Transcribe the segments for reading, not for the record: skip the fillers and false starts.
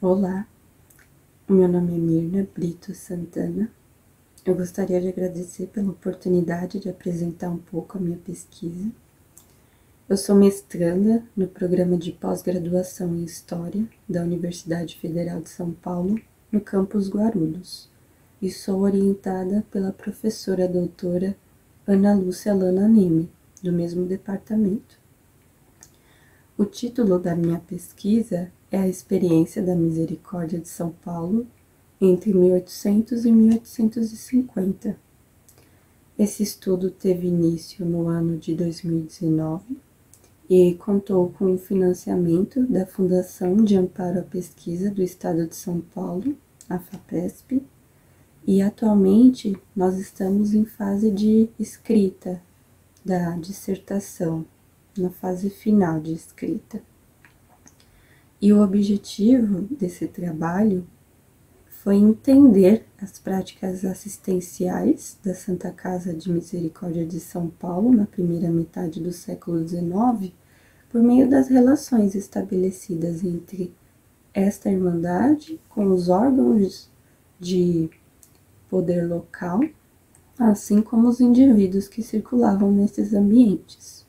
Olá, o meu nome é Mirna Brito Santana. Eu gostaria de agradecer pela oportunidade de apresentar um pouco a minha pesquisa. Eu sou mestranda no programa de pós-graduação em História da Universidade Federal de São Paulo, no campus Guarulhos, e sou orientada pela professora doutora Ana Lúcia Lana Neme, do mesmo departamento. O título da minha pesquisa é a experiência da Misericórdia de São Paulo entre 1800 e 1850. Esse estudo teve início no ano de 2019 e contou com o financiamento da Fundação de Amparo à Pesquisa do Estado de São Paulo, a FAPESP, e atualmente nós estamos em fase de escrita da dissertação, na fase final de escrita. E o objetivo desse trabalho foi entender as práticas assistenciais da Santa Casa de Misericórdia de São Paulo na primeira metade do século XIX, por meio das relações estabelecidas entre esta irmandade com os órgãos de poder local, assim como os indivíduos que circulavam nesses ambientes.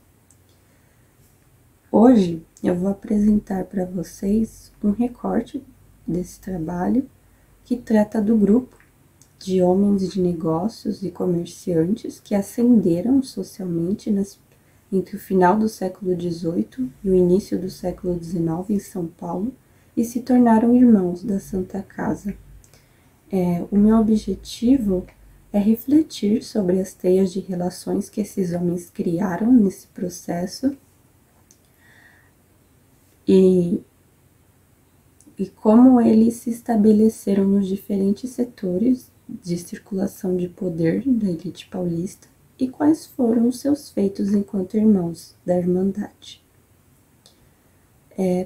Hoje eu vou apresentar para vocês um recorte desse trabalho que trata do grupo de homens de negócios e comerciantes que ascenderam socialmente entre o final do século XVIII e o início do século XIX em São Paulo e se tornaram irmãos da Santa Casa. O meu objetivo é refletir sobre as teias de relações que esses homens criaram nesse processo e como eles se estabeleceram nos diferentes setores de circulação de poder da elite paulista e quais foram os seus feitos enquanto irmãos da Irmandade.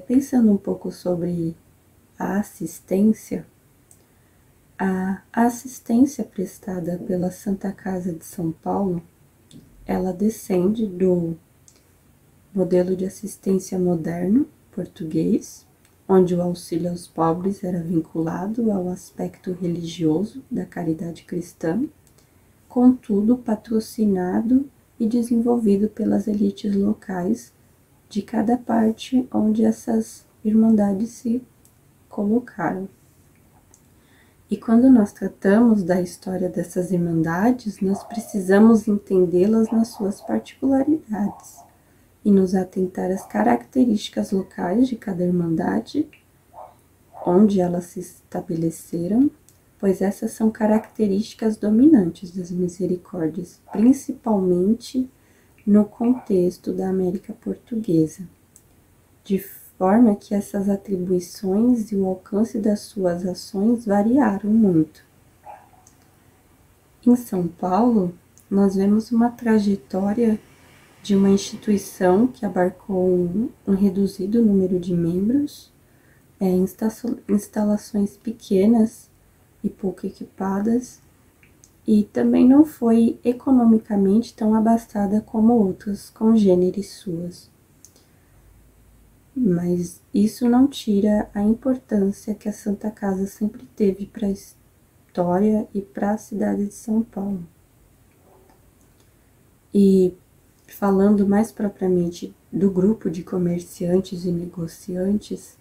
Pensando um pouco sobre a assistência prestada pela Santa Casa de São Paulo, ela descende do modelo de assistência moderno português, onde o auxílio aos pobres era vinculado ao aspecto religioso da caridade cristã, contudo patrocinado e desenvolvido pelas elites locais de cada parte onde essas irmandades se colocaram. E quando nós tratamos da história dessas irmandades, nós precisamos entendê-las nas suas particularidades e nos atentar às características locais de cada irmandade, onde elas se estabeleceram, pois essas são características dominantes das misericórdias, principalmente no contexto da América Portuguesa, de forma que essas atribuições e o alcance das suas ações variaram muito. Em São Paulo, nós vemos uma trajetória de uma instituição que abarcou um reduzido número de membros, instalações pequenas e pouco equipadas, e também não foi economicamente tão abastada como outras congêneres suas. Mas isso não tira a importância que a Santa Casa sempre teve para a história e para a cidade de São Paulo. E falando mais propriamente do grupo de comerciantes e negociantes,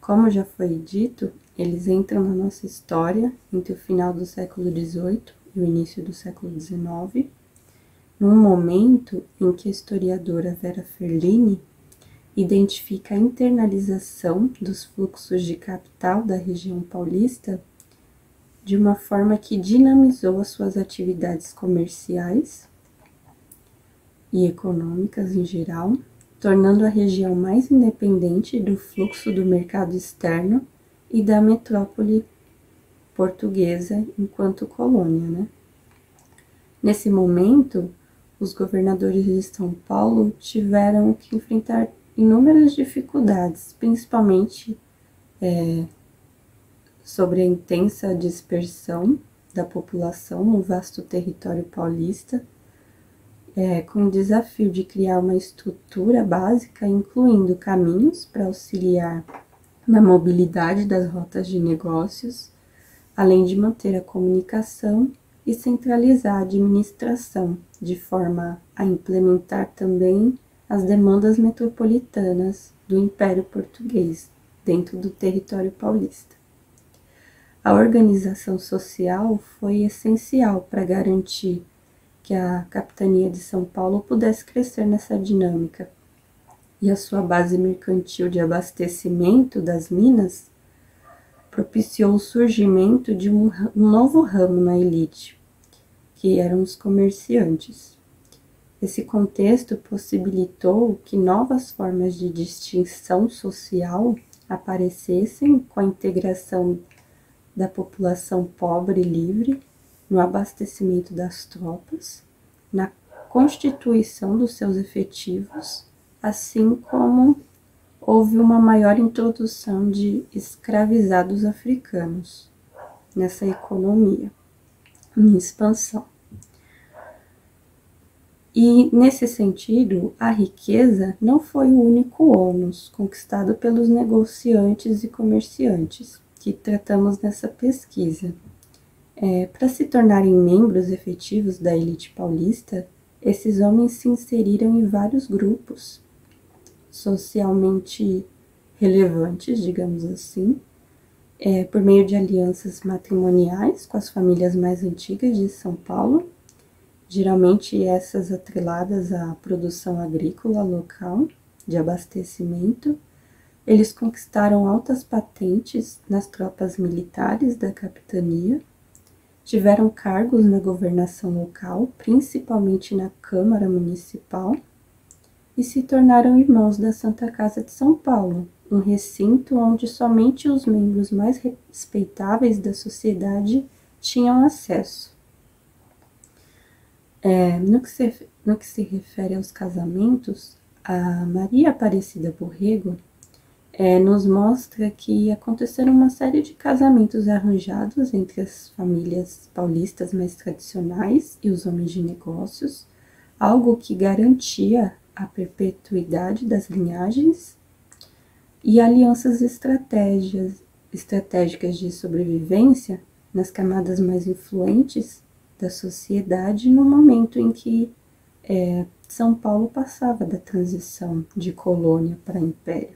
como já foi dito, eles entram na nossa história entre o final do século XVIII e o início do século XIX, num momento em que a historiadora Vera Ferlini identifica a internalização dos fluxos de capital da região paulista de uma forma que dinamizou as suas atividades comerciais e econômicas em geral, tornando a região mais independente do fluxo do mercado externo e da metrópole portuguesa enquanto colônia, Nesse momento, os governadores de São Paulo tiveram que enfrentar inúmeras dificuldades, principalmente sobre a intensa dispersão da população no vasto território paulista, com o desafio de criar uma estrutura básica, incluindo caminhos para auxiliar na mobilidade das rotas de negócios, além de manter a comunicação e centralizar a administração, de forma a implementar também as demandas metropolitanas do Império Português dentro do território paulista. A organização social foi essencial para garantir que a capitania de São Paulo pudesse crescer nessa dinâmica, e a sua base mercantil de abastecimento das minas propiciou o surgimento de um novo ramo na elite, que eram os comerciantes. Esse contexto possibilitou que novas formas de distinção social aparecessem com a integração da população pobre e livre no abastecimento das tropas, na constituição dos seus efetivos, assim como houve uma maior introdução de escravizados africanos nessa economia em expansão. E, nesse sentido, a riqueza não foi o único ônus conquistado pelos negociantes e comerciantes que tratamos nessa pesquisa. Para se tornarem membros efetivos da elite paulista, esses homens se inseriram em vários grupos socialmente relevantes, digamos assim, por meio de alianças matrimoniais com as famílias mais antigas de São Paulo, geralmente essas atreladas à produção agrícola local de abastecimento. Eles conquistaram altas patentes nas tropas militares da capitania, tiveram cargos na governação local, principalmente na Câmara Municipal, e se tornaram irmãos da Santa Casa de São Paulo, um recinto onde somente os membros mais respeitáveis da sociedade tinham acesso. No que se refere aos casamentos, a Maria Aparecida Borrego nos mostra que aconteceram uma série de casamentos arranjados entre as famílias paulistas mais tradicionais e os homens de negócios, algo que garantia a perpetuidade das linhagens e alianças estratégicas de sobrevivência nas camadas mais influentes da sociedade no momento em que São Paulo passava da transição de colônia para império.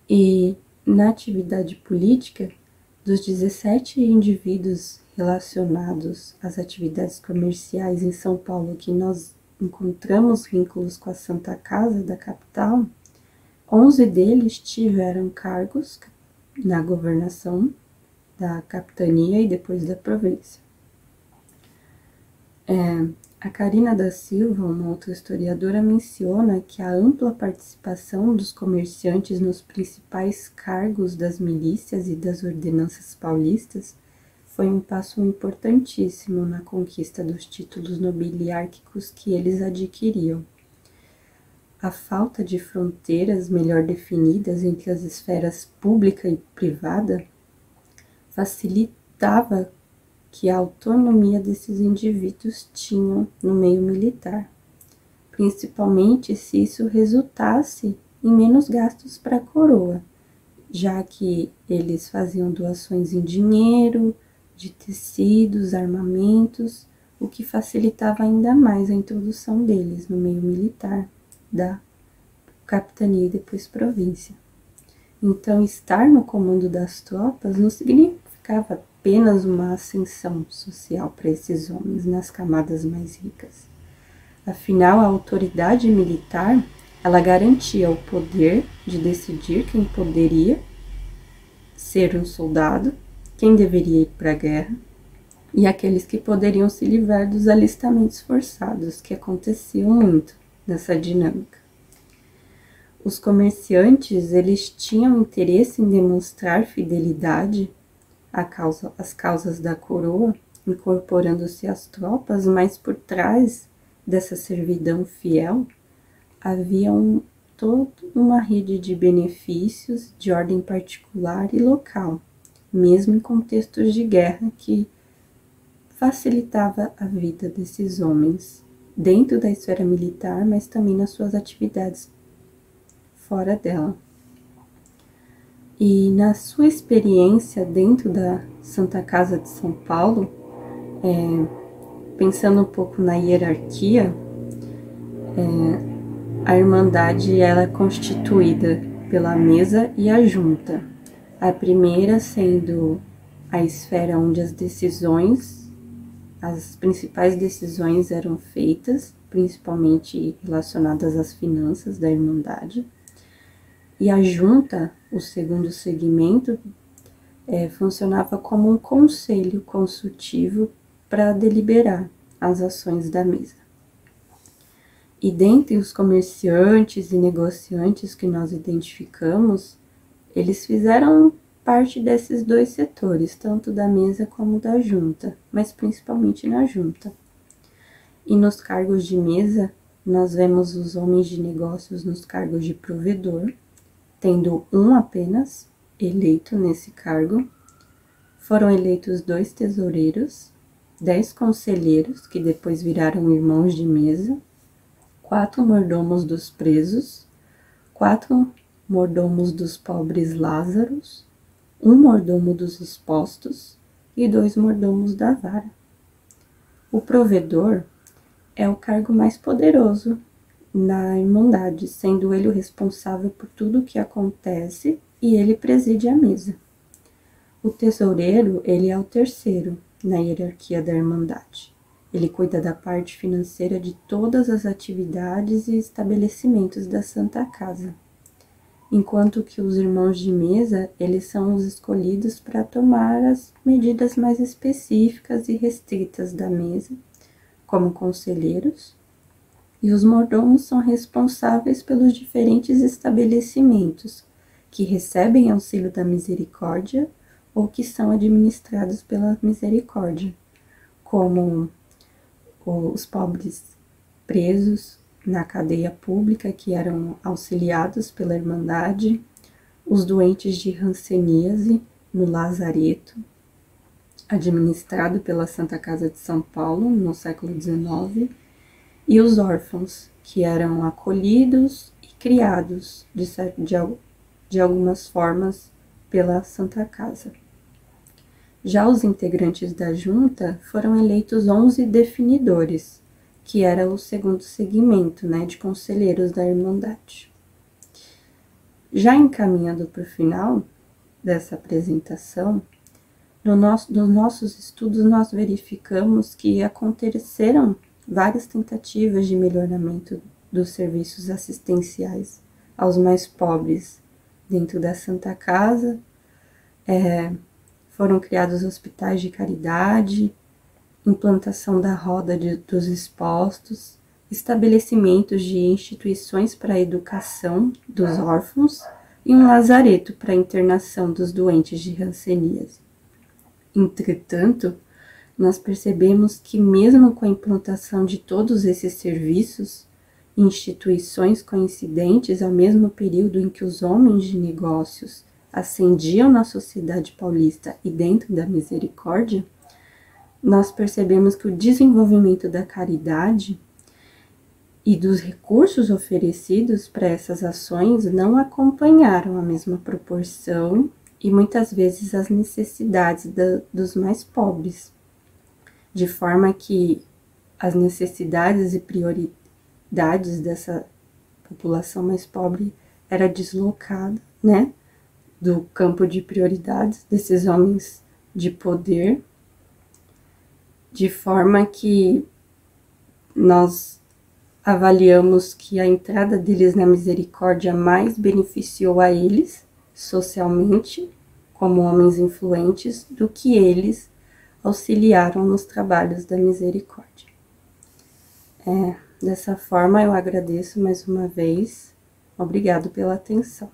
E na atividade política, dos 17 indivíduos relacionados às atividades comerciais em São Paulo que nós encontramos vínculos com a Santa Casa da capital, 11 deles tiveram cargos na governação da capitania e depois da província. A Carina da Silva, uma outra historiadora, menciona que a ampla participação dos comerciantes nos principais cargos das milícias e das ordenanças paulistas foi um passo importantíssimo na conquista dos títulos nobiliárquicos que eles adquiriam. A falta de fronteiras melhor definidas entre as esferas pública e privada facilitava que a autonomia desses indivíduos tinham no meio militar, principalmente se isso resultasse em menos gastos para a coroa, já que eles faziam doações em dinheiro, de tecidos, armamentos, o que facilitava ainda mais a introdução deles no meio militar da capitania e depois província. Então, estar no comando das tropas não significava apenas uma ascensão social para esses homens nas camadas mais ricas. Afinal, a autoridade militar, ela garantia o poder de decidir quem poderia ser um soldado, quem deveria ir para a guerra, e aqueles que poderiam se livrar dos alistamentos forçados, que aconteciam muito nessa dinâmica. Os comerciantes, eles tinham interesse em demonstrar fidelidade às causas da coroa, incorporando-se às tropas, mas por trás dessa servidão fiel havia toda uma rede de benefícios de ordem particular e local, mesmo em contextos de guerra, que facilitava a vida desses homens dentro da esfera militar, mas também nas suas atividades fora dela. E na sua experiência dentro da Santa Casa de São Paulo, pensando um pouco na hierarquia, a Irmandade ela é constituída pela mesa e a junta. A primeira sendo a esfera onde as principais decisões eram feitas, principalmente relacionadas às finanças da Irmandade. E a junta, o segundo segmento, funcionava como um conselho consultivo para deliberar as ações da mesa. E dentre os comerciantes e negociantes que nós identificamos, eles fizeram parte desses dois setores, tanto da mesa como da junta, mas principalmente na junta. E nos cargos de mesa, nós vemos os homens de negócios nos cargos de provedor, tendo um apenas eleito nesse cargo. Foram eleitos 2 tesoureiros, 10 conselheiros, que depois viraram irmãos de mesa, 4 mordomos dos presos, 4 mordomos dos pobres Lázaros, 1 mordomo dos expostos e 2 mordomos da vara. O provedor é o cargo mais poderoso na Irmandade, sendo ele o responsável por tudo o que acontece e ele preside a mesa. O tesoureiro, ele é o terceiro na hierarquia da Irmandade. Ele cuida da parte financeira de todas as atividades e estabelecimentos da Santa Casa, enquanto que os irmãos de mesa, eles são os escolhidos para tomar as medidas mais específicas e restritas da mesa, como conselheiros, e os mordomos são responsáveis pelos diferentes estabelecimentos que recebem auxílio da misericórdia ou que são administrados pela misericórdia, como os pobres presos na cadeia pública, que eram auxiliados pela Irmandade, os doentes de hanseníase no Lazareto, administrado pela Santa Casa de São Paulo no século XIX, e os órfãos, que eram acolhidos e criados de algumas formas pela Santa Casa. Já os integrantes da junta foram eleitos 11 definidores, que era o segundo segmento, de conselheiros da Irmandade. Já encaminhando para o final dessa apresentação, nos nossos estudos nós verificamos que aconteceram várias tentativas de melhoramento dos serviços assistenciais aos mais pobres dentro da Santa Casa. Foram criados hospitais de caridade, implantação da roda dos expostos, estabelecimentos de instituições para a educação dos órfãos e um lazareto para a internação dos doentes de hanseníase. Entretanto, nós percebemos que mesmo com a implantação de todos esses serviços e instituições coincidentes ao mesmo período em que os homens de negócios ascendiam na sociedade paulista e dentro da misericórdia, nós percebemos que o desenvolvimento da caridade e dos recursos oferecidos para essas ações não acompanharam a mesma proporção e muitas vezes as necessidades dos mais pobres, de forma que as necessidades e prioridades dessa população mais pobre era deslocada, do campo de prioridades desses homens de poder, de forma que nós avaliamos que a entrada deles na misericórdia mais beneficiou a eles, socialmente, como homens influentes, do que eles auxiliaram nos trabalhos da misericórdia. Dessa forma, eu agradeço mais uma vez. Obrigado pela atenção.